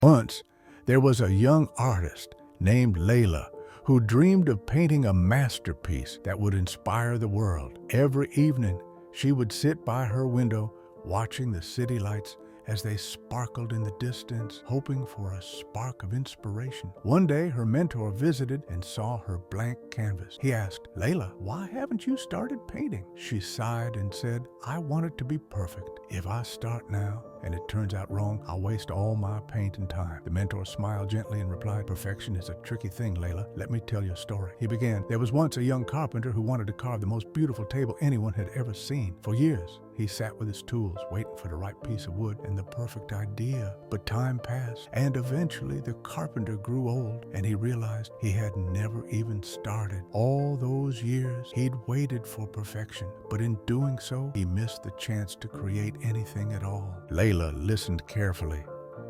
Once, there was a young artist named Leila who dreamed of painting a masterpiece that would inspire the world. Every evening, she would sit by her window watching the city lights as they sparkled in the distance, hoping for a spark of inspiration. One day, her mentor visited and saw her blank canvas. He asked, "Leila, why haven't you started painting?" She sighed and said, "I want it to be perfect. If I start now and it turns out wrong, I'll waste all my paint and time." The mentor smiled gently and replied, "Perfection is a tricky thing, Leila. Let me tell you a story." He began, "There was once a young carpenter who wanted to carve the most beautiful table anyone had ever seen. For years, he sat with his tools, waiting for the right piece of wood and the perfect idea. But time passed, and eventually the carpenter grew old, and he realized he had never even started. All those years, he'd waited for perfection, but in doing so, he missed the chance to create anything at all." Leila listened carefully,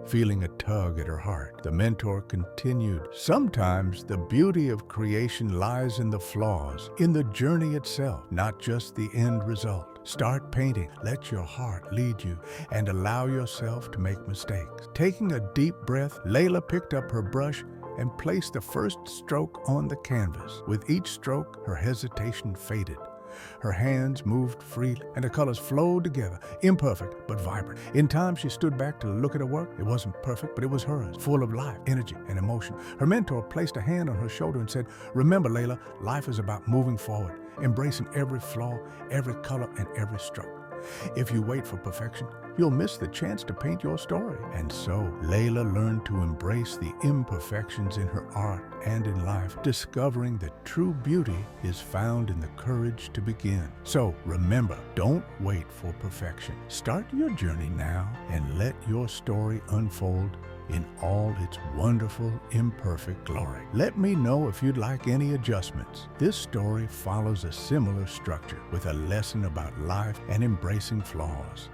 feeling a tug at her heart. The mentor continued, "Sometimes the beauty of creation lies in the flaws, in the journey itself, not just the end result. Start painting, let your heart lead you, and allow yourself to make mistakes." Taking a deep breath, Leila picked up her brush and placed the first stroke on the canvas. With each stroke, her hesitation faded. Her hands moved freely, and the colors flowed together, imperfect but vibrant. In time, she stood back to look at her work. It wasn't perfect, but it was hers, full of life, energy, and emotion. Her mentor placed a hand on her shoulder and said, "Remember, Leila, life is about moving forward, embracing every flaw, every color, and every stroke. If you wait for perfection, you'll miss the chance to paint your story." And so, Leila learned to embrace the imperfections in her art and in life, discovering that true beauty is found in the courage to begin. So, remember, don't wait for perfection. Start your journey now and let your story unfold in all its wonderful, imperfect glory. Let me know if you'd like any adjustments. This story follows a similar structure with a lesson about life and embracing flaws.